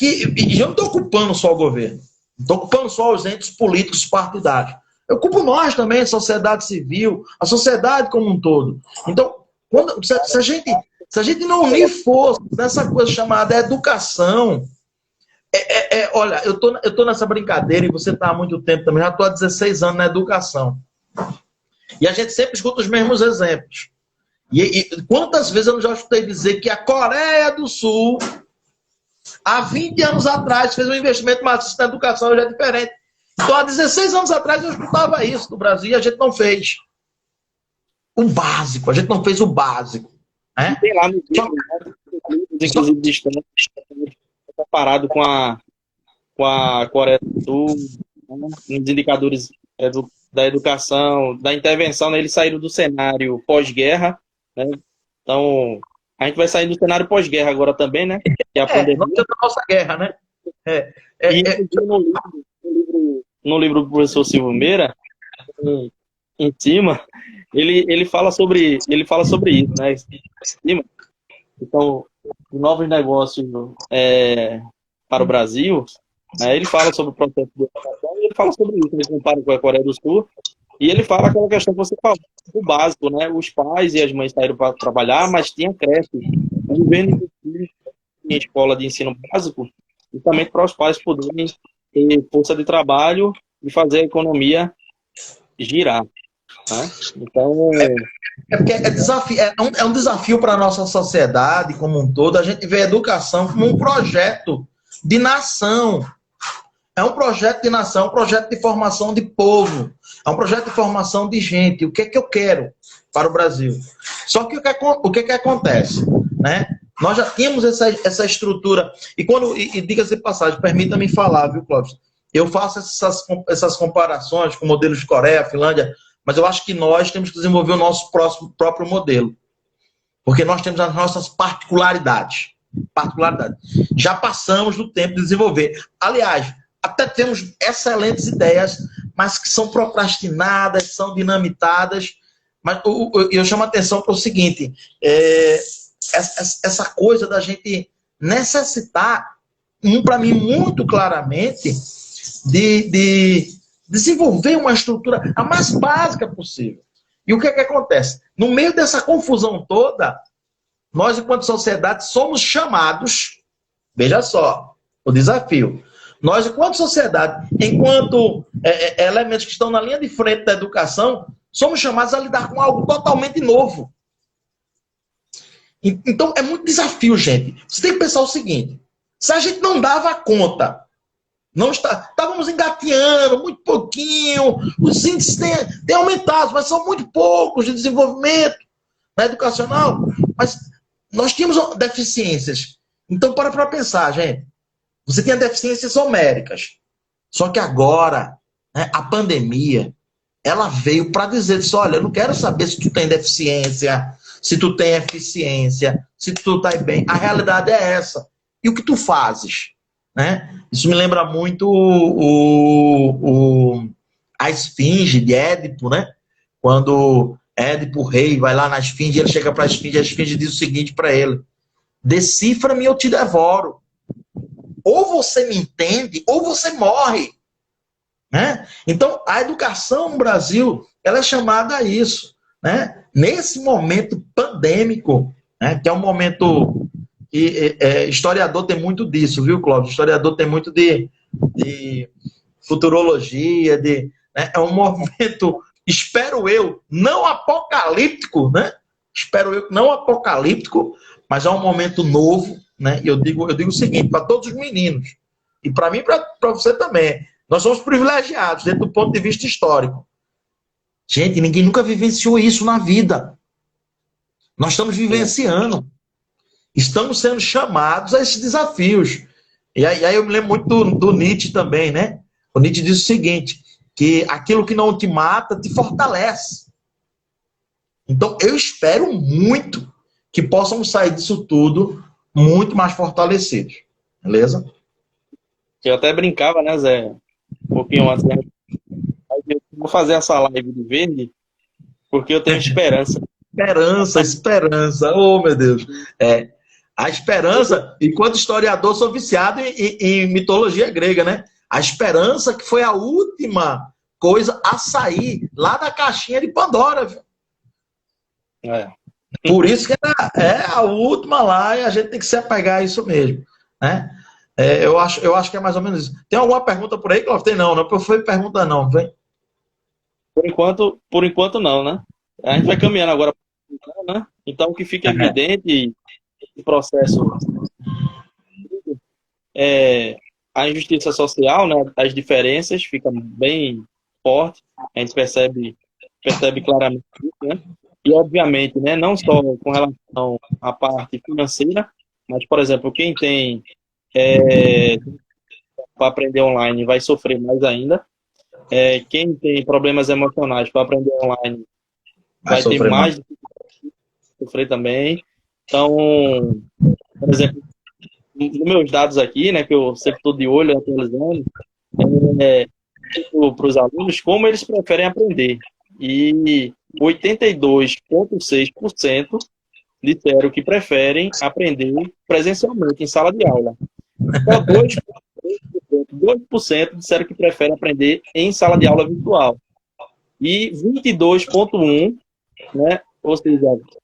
e eu não estou culpando só o governo, não estou culpando só os entes políticos partidários. Eu culpo nós também, a sociedade civil, a sociedade como um todo. Então, se a gente não unir força nessa coisa chamada educação, olha, eu tô nessa brincadeira e você está há muito tempo também, já estou há 16 anos na educação. E a gente sempre escuta os mesmos exemplos. E quantas vezes eu não já escutei dizer que a Coreia do Sul, há 20 anos atrás, fez um investimento maciço na educação, hoje é diferente. Então, há 16 anos atrás, eu escutava isso no Brasil e a gente não fez o básico. A gente não fez o básico. Né? Tem lá no livro, inclusive, distante, comparado com a Coreia do Sul, né? Nos indicadores da educação, da intervenção, né? Eles saíram do cenário pós-guerra, né? Então, a gente vai sair do cenário pós-guerra agora também, né? Que é a pandemia. Nós temos a nossa guerra, né? No livro do professor Silvio Meira, em cima, ele fala sobre isso, né? Em cima. Então, os novos negócios para o Brasil, né? Ele fala sobre o processo de educação e ele fala sobre isso. Ele compara com a Coreia do Sul e ele fala aquela questão que você falou, o básico, né? Os pais e as mães saíram para trabalhar, mas tinha creche. O governo investiu em escola de ensino básico justamente para os pais poderem ter força de trabalho e fazer a economia girar. Né? Então, porque é um desafio para a nossa sociedade como um todo. A gente vê a educação como um projeto de nação. É um projeto de nação, um projeto de formação de povo. É um projeto de formação de gente. O que é que eu quero para o Brasil? Só que o que acontece? Né? Nós já tínhamos essa estrutura. E diga-se de passagem, permita-me falar, viu, Clóvis? Eu faço essas comparações com modelos de Coreia, Finlândia, mas eu acho que nós temos que desenvolver o nosso próprio modelo. Porque nós temos as nossas particularidades. Já passamos do tempo de desenvolver. Aliás, até temos excelentes ideias, mas que são procrastinadas, são dinamitadas. Mas eu chamo a atenção para o seguinte, essa coisa da gente necessitar, para mim, muito claramente, de desenvolver uma estrutura a mais básica possível. E o que é que acontece? No meio dessa confusão toda, nós, enquanto sociedade, somos chamados, veja só, o desafio. Nós, enquanto sociedade, enquanto elementos que estão na linha de frente da educação, somos chamados a lidar com algo totalmente novo. Então, é muito desafio, gente. Você tem que pensar o seguinte, se a gente não dava conta, estávamos engateando muito pouquinho, os índices têm aumentado, mas são muito poucos de desenvolvimento educacional, mas nós tínhamos deficiências. Então, para pensar, gente. Você tinha deficiências homéricas. Só que agora, né, a pandemia, ela veio para dizer isso, olha, eu não quero saber se tu tem deficiência, se tu tem eficiência, se tu está bem. A realidade é essa. E o que tu fazes? Né? Isso me lembra muito a esfinge de Édipo, né? Quando Édipo, o rei, vai lá na esfinge, ele chega para a esfinge diz o seguinte para ele, decifra-me ou eu te devoro. Ou você me entende, ou você morre. Né? Então, a educação no Brasil, ela é chamada a isso. Né? Nesse momento pandêmico, né? Que é um momento que historiador tem muito disso, viu, Clóvis? Historiador tem muito de futurologia, né? É um momento, espero eu, não apocalíptico, né? Espero eu, não apocalíptico, mas é um momento novo, né? E eu digo o seguinte, para todos os meninos, e para mim e para você também, nós somos privilegiados dentro do ponto de vista histórico. Gente, ninguém nunca vivenciou isso na vida. Nós estamos vivenciando. Estamos sendo chamados a esses desafios. E aí eu me lembro muito do Nietzsche também, né? O Nietzsche diz o seguinte, que aquilo que não te mata te fortalece. Então, eu espero muito que possamos sair disso tudo muito mais fortalecidos. Beleza? Eu até brincava, né, Zé? Um pouquinho antes. Eu vou fazer essa live de verde porque eu tenho esperança. esperança. Oh, meu Deus. É, a esperança, enquanto historiador, sou viciado em mitologia grega, né? A esperança que foi a última coisa a sair lá da caixinha de Pandora, viu? É. Por isso que é a última lá e a gente tem que se apegar a isso mesmo, né? Eu acho que é mais ou menos isso. Tem alguma pergunta por aí, Cláudio? Tem não, não foi pergunta não, vem. Por enquanto não, né? A gente vai caminhando agora, né? Então, o que fica evidente no processo é a injustiça social, né? As diferenças ficam bem fortes, a gente percebe claramente isso, né? E, obviamente, né, não só com relação à parte financeira, mas, por exemplo, quem tem para aprender online vai sofrer mais ainda. Quem tem problemas emocionais para aprender online Vai vai ter sofrer mais. mais dificuldade de sofrer também. Então, por exemplo, nos meus dados aqui, né, que eu sempre estou de olho atualizando, é, para os alunos como eles preferem aprender. E 82,6% disseram que preferem aprender presencialmente, em sala de aula. Só 2% disseram que preferem aprender em sala de aula virtual. E 22,1%, né, ou seja,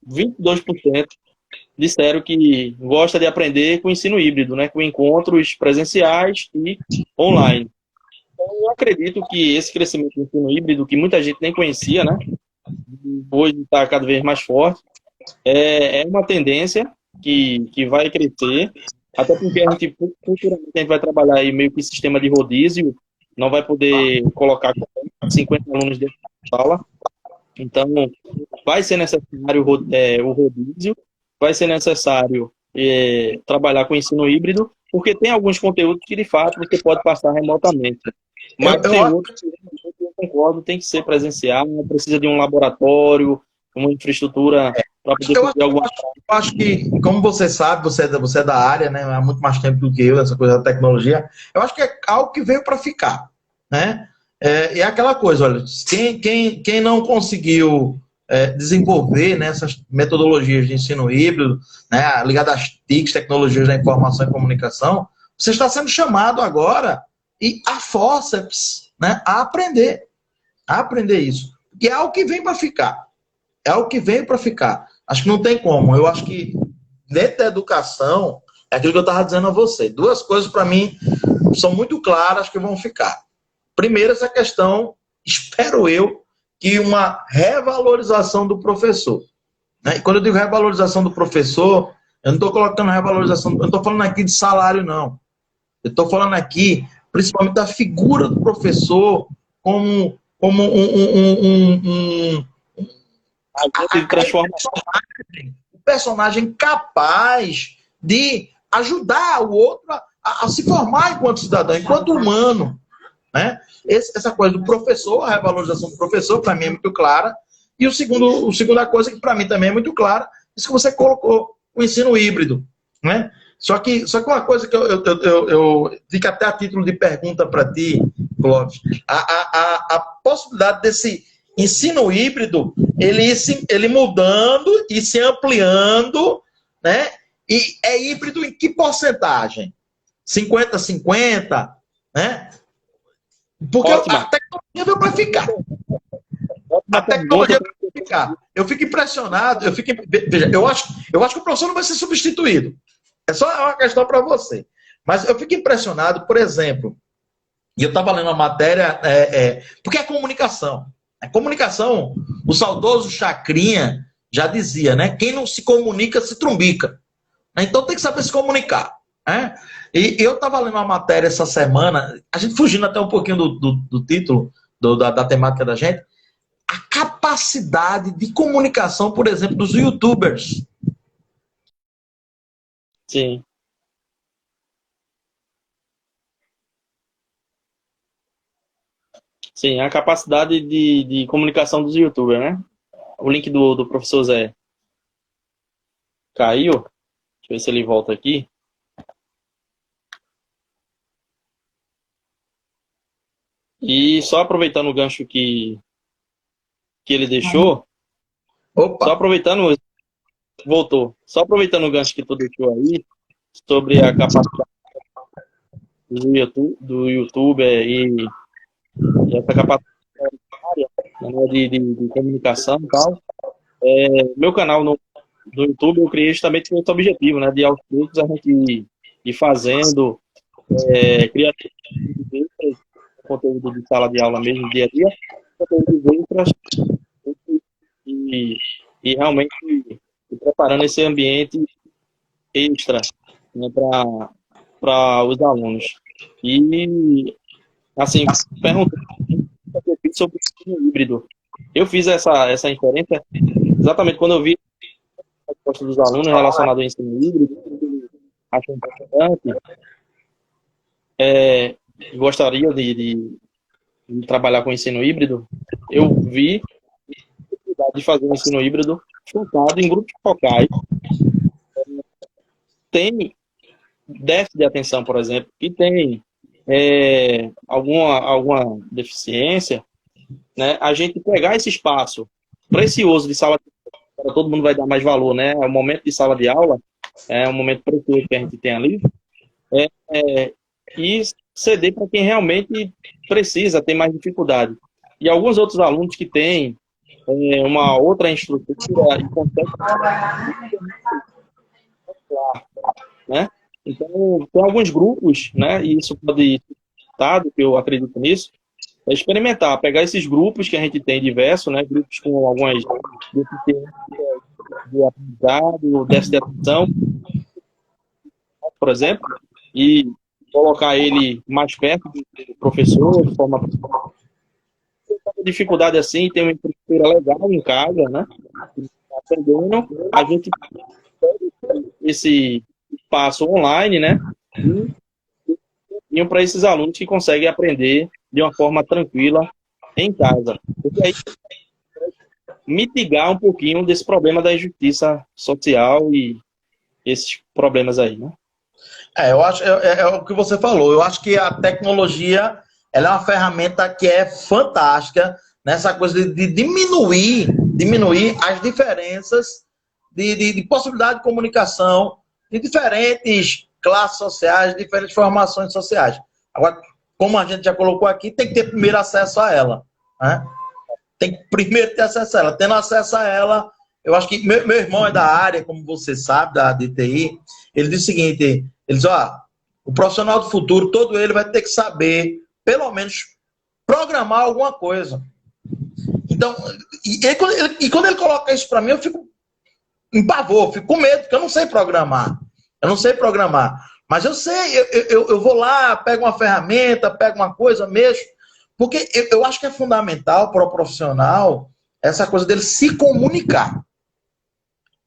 22% disseram que gosta de aprender com ensino híbrido, né, com encontros presenciais e online. Então, eu acredito que esse crescimento do ensino híbrido, que muita gente nem conhecia, né, hoje está cada vez mais forte, é uma tendência que vai crescer, até porque futuramente a gente vai trabalhar aí meio que sistema de rodízio, não vai poder colocar 50 alunos dentro da sala, então vai ser necessário o rodízio, vai ser necessário trabalhar com ensino híbrido, porque tem alguns conteúdos que de fato você pode passar remotamente. Eu, Mas eu, tem outros que eu concordo, tem que ser presencial, precisa de um laboratório, uma infraestrutura para poder eu, acho, fazer alguma eu acho que, como você sabe, você é da área, né? Há muito mais tempo do que eu, essa coisa da tecnologia. Eu acho que é algo que veio para ficar, né? E é aquela coisa, olha, quem não conseguiu desenvolver, né, essas metodologias de ensino híbrido, né, ligado às TICs, tecnologias da informação e comunicação, você está sendo chamado agora e a forceps, né, a aprender isso, que é algo que vem para ficar. É algo que veio para ficar. Acho que não tem como. Eu acho que dentro da educação, é aquilo que eu estava dizendo a você. Duas coisas para mim são muito claras que vão ficar. Primeiro, essa questão, espero eu, que uma revalorização do professor. Né? E quando eu digo revalorização do professor, eu não estou colocando revalorização, eu não estou falando aqui de salário, não. Eu estou falando aqui, principalmente, da figura do professor como agente de transformação. um personagem capaz de ajudar o outro a se formar enquanto cidadão, enquanto humano. Né? Essa coisa do professor, a revalorização do professor, para mim é muito clara. E a segunda coisa que para mim também é muito clara, isso que você colocou, o ensino híbrido. Né? Só que uma coisa que eu fica até a título de pergunta para ti, Clóvis, a possibilidade desse ensino híbrido ele mudando e se ampliando, né? E é híbrido em que porcentagem? 50-50, né? Porque Ótima, a tecnologia veio para ficar. A ótima tecnologia pergunta. veio para ficar. Eu fico impressionado, veja, eu acho que o professor não vai ser substituído. É só uma questão para você. Mas eu fico impressionado, por exemplo, e eu estava lendo uma matéria, porque é comunicação. A comunicação, o saudoso Chacrinha já dizia, né? Quem não se comunica se trumbica. Então tem que saber se comunicar. Né? E eu estava lendo uma matéria essa semana, a gente fugindo até um pouquinho do título, da temática da gente, a capacidade de comunicação, por exemplo, dos YouTubers. Sim, sim, a capacidade de comunicação dos YouTubers, né? O link do professor Zé caiu. Deixa eu ver se ele volta aqui. E só aproveitando o gancho que ele deixou, Só Opa! aproveitando, voltou. Só aproveitando o gancho que tu deixou aí, sobre a capacidade do YouTuber e essa capacidade né, de comunicação e tal. Meu canal do YouTube eu criei justamente com esse objetivo, né? De aos poucos a gente ir fazendo, criar conteúdo de sala de aula mesmo, dia a dia, conteúdo de extras e, e realmente preparando esse ambiente extra, né, para os alunos. E, assim, perguntando o que eu fiz sobre o ensino híbrido. Eu fiz essa inferência exatamente quando eu vi a resposta dos alunos relacionada ao ensino híbrido, acho importante, gostaria de trabalhar com ensino híbrido, eu vi a possibilidade de fazer um ensino híbrido focado em grupos focais. Tem déficit de atenção, por exemplo, que tem alguma deficiência, né? A gente pegar esse espaço precioso de sala de aula, todo mundo vai dar mais valor, né? O momento de sala de aula é um momento precioso que a gente tem ali, e ceder para quem realmente precisa, tem mais dificuldade. E alguns outros alunos que têm uma outra estrutura e conseguem, né? Então, tem alguns grupos, né? E isso pode estar, que eu acredito nisso, experimentar, pegar esses grupos que a gente tem diversos, né? Grupos com algumas deficiências de aprendizado, déficit de atenção, por exemplo, e colocar ele mais perto do professor, de forma dificuldade assim, tem uma infraestrutura legal em casa, né? Aprendendo, a gente pega esse espaço online, né? E para esses alunos que conseguem aprender de uma forma tranquila em casa. Porque aí mitigar um pouquinho desse problema da injustiça social e esses problemas aí, né? Eu acho, é o que você falou. Eu acho que a tecnologia ela é uma ferramenta que é fantástica nessa coisa de diminuir as diferenças de possibilidade de comunicação de diferentes classes sociais, diferentes formações sociais. Agora, como a gente já colocou aqui, tem que ter primeiro acesso a ela, né? Tem que primeiro ter acesso a ela. Tendo acesso a ela, eu acho que meu irmão é da área, como você sabe, da DTI. Ele diz o seguinte, ele diz, o profissional do futuro, todo ele vai ter que saber, pelo menos, programar alguma coisa. Então, quando ele coloca isso para mim, eu fico em pavor, fico com medo, porque eu não sei programar. Eu não sei programar. Mas eu sei, eu vou lá, pego uma ferramenta, pego uma coisa, mexo. Porque eu acho que é fundamental para o profissional essa coisa dele se comunicar.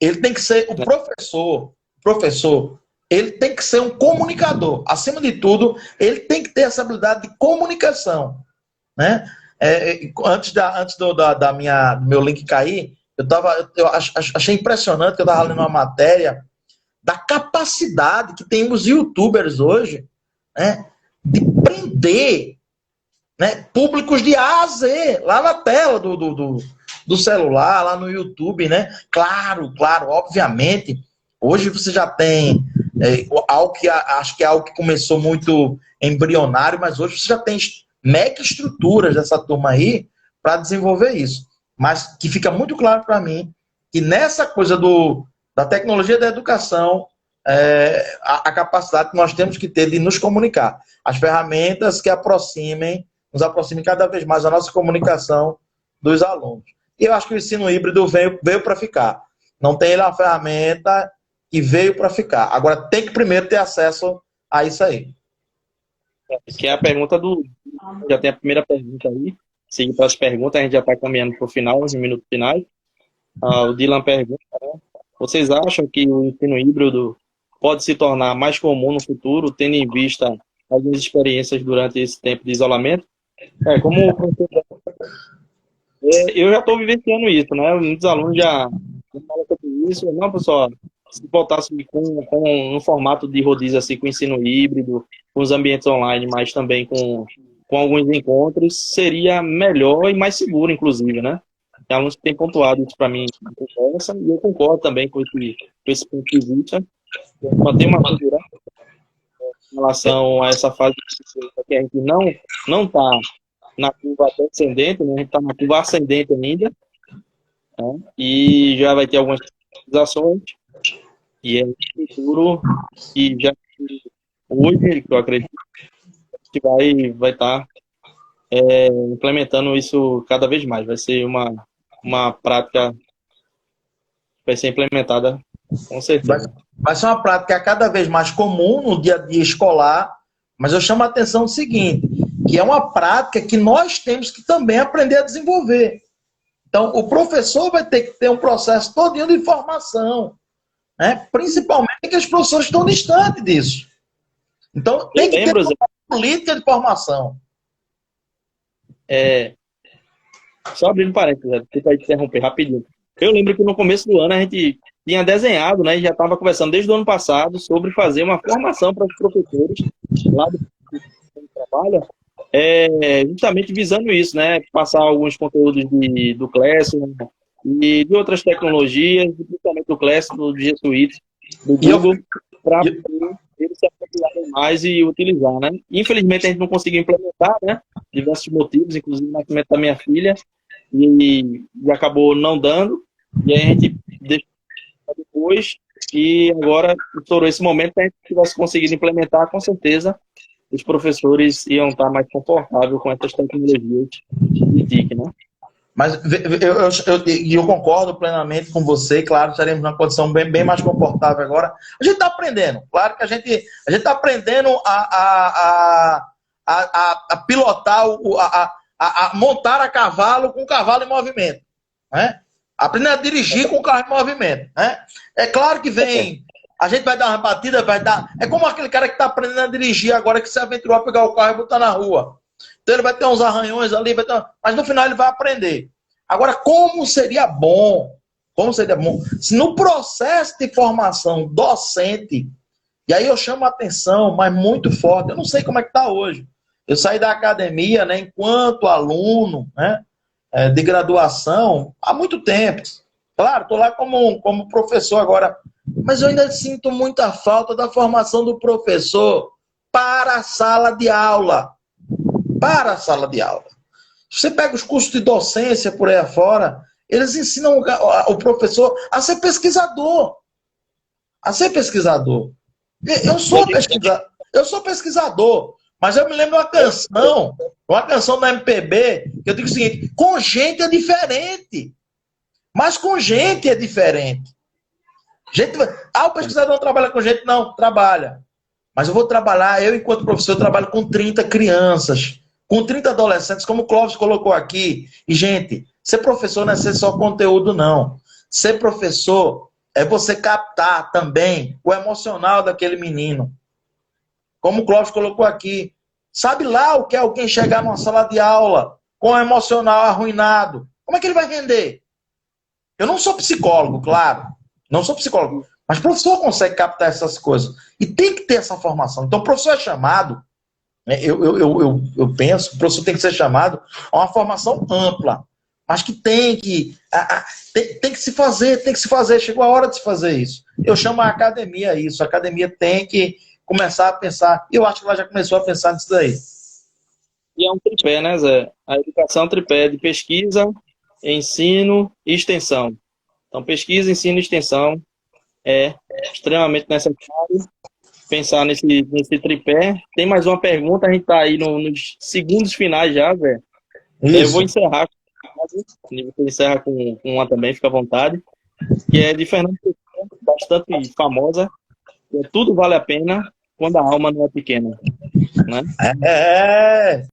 Ele tem que ser o professor, ele tem que ser um comunicador. Acima de tudo, ele tem que ter essa habilidade de comunicação, né? Antes do meu link cair, eu achei impressionante que eu estava lendo uma matéria da capacidade que tem os YouTubers hoje, né, de prender, né, públicos de A a Z, lá na tela do celular, lá no YouTube, né? Claro, obviamente, hoje você já tem algo que acho que é algo que começou muito embrionário, mas hoje você já tem mega estruturas dessa turma aí para desenvolver isso. Mas que fica muito claro para mim que nessa coisa da tecnologia da educação, a capacidade que nós temos que ter de nos comunicar. As ferramentas que nos aproximem cada vez mais da nossa comunicação dos alunos. E eu acho que o ensino híbrido veio para ficar. Não tem uma ferramenta que veio para ficar. Agora tem que primeiro ter acesso a isso aí. Que é a pergunta já tem a primeira pergunta aí. Seguir para as perguntas, a gente já está caminhando para o final, os minutos finais. O Dylan pergunta, né? Vocês acham que o ensino híbrido pode se tornar mais comum no futuro, tendo em vista algumas experiências durante esse tempo de isolamento? Eu já estou vivenciando isso, né? Muitos alunos já falam sobre isso. Não, pessoal, se voltasse com um formato de rodízio assim, com ensino híbrido, com os ambientes online, mas também com alguns encontros, seria melhor e mais seguro, inclusive, né? Tem alunos que têm pontuado isso para mim na conversa, e eu concordo também com esse ponto de vista. Só tem uma dúvida em relação a essa fase que a gente não está na curva descendente, né? A gente está na curva ascendente ainda, né? E já vai ter algumas atualizações, e é no futuro que já hoje, que eu acredito, que vai estar implementando isso cada vez mais. Vai ser uma prática que vai ser implementada com certeza. Vai ser uma prática cada vez mais comum no dia a dia escolar, mas eu chamo a atenção o seguinte, que é uma prática que nós temos que também aprender a desenvolver. Então, o professor vai ter que ter um processo todinho de formação, né? Principalmente que os professores estão distantes disso. Então, tem que ter uma política de formação. Só abrindo parênteses, para interromper rapidinho. Eu lembro que no começo do ano a gente tinha desenhado, né, e já estava conversando desde o ano passado sobre fazer uma formação para os professores lá do trabalho, justamente visando isso, né, passar alguns conteúdos do Classroom e de outras tecnologias, principalmente do Classroom, do G Suite, do Google, para eles se apropriarem mais e utilizar, né. Infelizmente a gente não conseguiu implementar, né, diversos motivos, inclusive o nascimento da minha filha, e acabou não dando, e aí a gente deixou depois, e agora estourou esse momento. Se a gente tivesse conseguido implementar, com certeza os professores iam estar mais confortáveis com essas tecnologias de TIC, né? Mas eu concordo plenamente com você, claro, estaremos numa condição bem mais confortável agora. A gente está aprendendo, claro que a gente está aprendendo a pilotar, a montar a cavalo com o cavalo em movimento, né? Aprender a dirigir com o carro em movimento, né? É claro que a gente vai dar uma batida, é como aquele cara que está aprendendo a dirigir agora, que se aventurou a pegar o carro e botar na rua. Então ele vai ter uns arranhões ali, mas no final ele vai aprender. Agora, como seria bom se no processo de formação docente, e aí eu chamo a atenção, mas muito forte, eu não sei como é que está hoje. Eu saí da academia, né, enquanto aluno, né, de graduação há muito tempo. Claro, estou lá como professor agora, mas eu ainda sinto muita falta da formação do professor para a sala de aula. Para a sala de aula. Você pega os cursos de docência por aí afora, eles ensinam o professor a ser pesquisador. A ser pesquisador. Eu sou pesquisador, mas eu me lembro de uma canção da MPB, que eu digo o seguinte: com gente é diferente. Mas com gente é diferente. O pesquisador não trabalha com gente? Não, trabalha. Mas eu vou trabalhar, eu enquanto professor, eu trabalho com 30 crianças, com 30 adolescentes, como o Clóvis colocou aqui. E, gente, ser professor não é ser só conteúdo, não. Ser professor é você captar também o emocional daquele menino. Como o Clóvis colocou aqui. Sabe lá o que é alguém chegar numa sala de aula com o emocional arruinado? Como é que ele vai render? Eu não sou psicólogo, claro. Não sou psicólogo. Mas o professor consegue captar essas coisas. E tem que ter essa formação. Então o professor é chamado, né, eu penso que o professor tem que ser chamado a uma formação ampla. Mas que tem que se fazer. Chegou a hora de se fazer isso. Eu chamo a academia isso. A academia tem que começar a pensar. E eu acho que ela já começou a pensar nisso daí. E é um tripé, né, Zé? A educação é um tripé de pesquisa, ensino e extensão. Então, pesquisa, ensino e extensão é extremamente necessário pensar nesse tripé. Tem mais uma pergunta, a gente está aí nos segundos finais já, Zé. Eu vou encerrar. Você encerra com uma também, fica à vontade. Que é de Fernando Pessoa, bastante famosa. Que é: tudo vale a pena quando a alma não é pequena. Né?